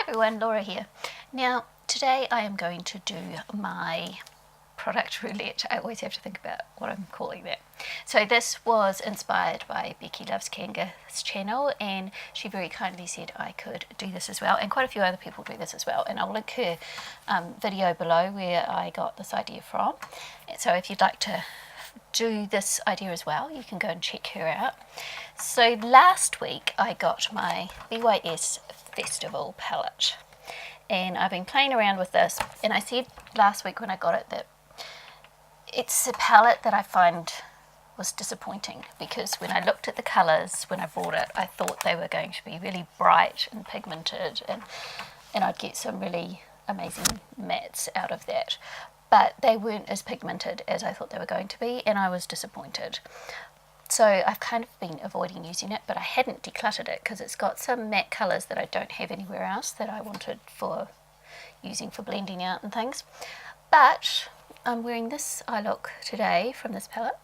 everyone, Laura here. Now today I am going to do my product roulette. I always have to think about what I'm calling that. So this was inspired by Becky Loves Kanga's channel, and she very kindly said I could do this as well, and quite a few other people do this as well, and I'll link her video below where I got this idea from. So if you'd like to do this idea as well, you can go and check her out. So last week I got my BYS Festival palette, and I've been playing around with this, and I said last week when I got it that it's a palette that I find was disappointing, because when I looked at the colours when I bought it, I thought they were going to be really bright and pigmented, and I'd get some really amazing mattes out of that, but they weren't as pigmented as I thought they were going to be, and I was disappointed. So I've kind of been avoiding using it, but I hadn't decluttered it because it's got some matte colours that I don't have anywhere else that I wanted for using for blending out and things. But I'm wearing this eye look today from this palette,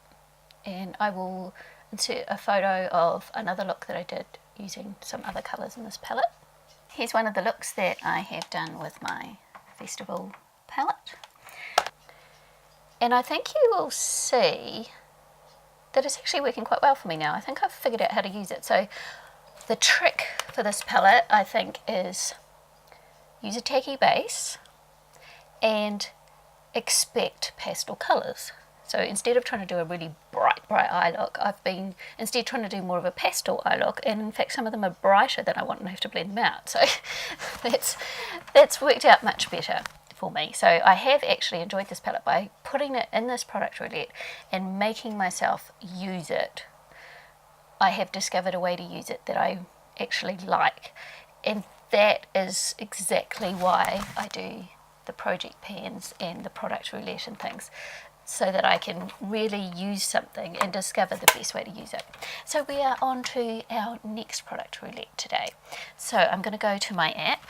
and I will insert a photo of another look that I did using some other colours in this palette. Here's one of the looks that I have done with my Festival palette. And I think you will see that it's actually working quite well for me now. I think I've figured out how to use it. So the trick for this palette, I think, is use a tacky base and expect pastel colours. So instead of trying to do a really bright eye look, I've been instead trying to do more of a pastel eye look, and in fact some of them are brighter than I want and I have to blend them out. So that's worked out much better for me. So I have actually enjoyed this palette by putting it in this product roulette and making myself use it. I have discovered a way to use it that I actually like, and that is exactly why I do the project pans and the product roulette and things, so that I can really use something and discover the best way to use it. So we are on to our next product roulette today. So I'm going to go to my app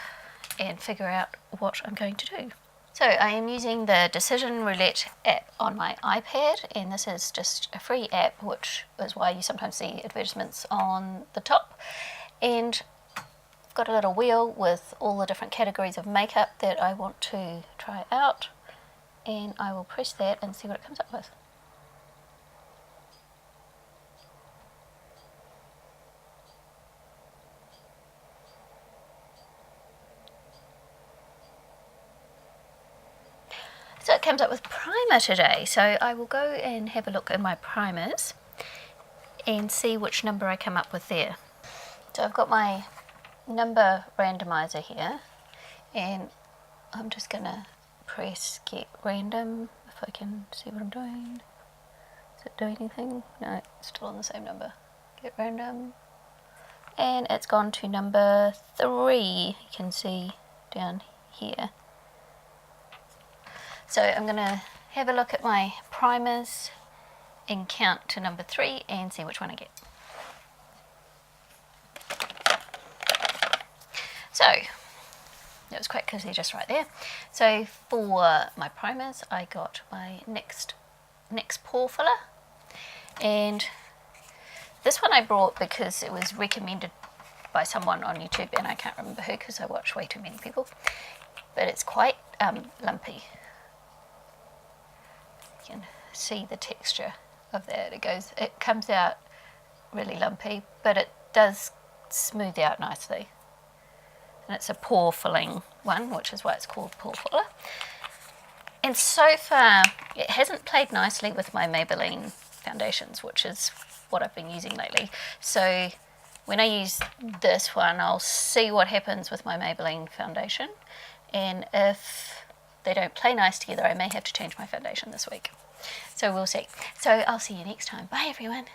and figure out what I'm going to do. So I am using the Decision Roulette app on my iPad, and this is just a free app, which is why you sometimes see advertisements on the top. And I've got a little wheel with all the different categories of makeup that I want to try out, and I will press that and see what it comes up with. So it comes up with primer today, so I will go and have a look in my primers and see which number I come up with there. So I've got my number randomizer here, and I'm just going to press get random if I can see what I'm doing. Is it doing anything? No, it's still on the same number. Get random. And it's gone to number 3, you can see down here. So I'm going to have a look at my primers and count to number 3 and see which one I get. So that was quite because they're just right there. So for my primers, I got my NYX pore filler, and this one I brought because it was recommended by someone on YouTube, and I can't remember who because I watch way too many people, but it's quite lumpy. You can see the texture of that. It comes out really lumpy, but it does smooth out nicely. And it's a pore filling one, which is why it's called pore filler. And so far, it hasn't played nicely with my Maybelline foundations, which is what I've been using lately. So when I use this one, I'll see what happens with my Maybelline foundation. And if they don't play nice together, I may have to change my foundation this week. So we'll see. So I'll see you next time. Bye everyone.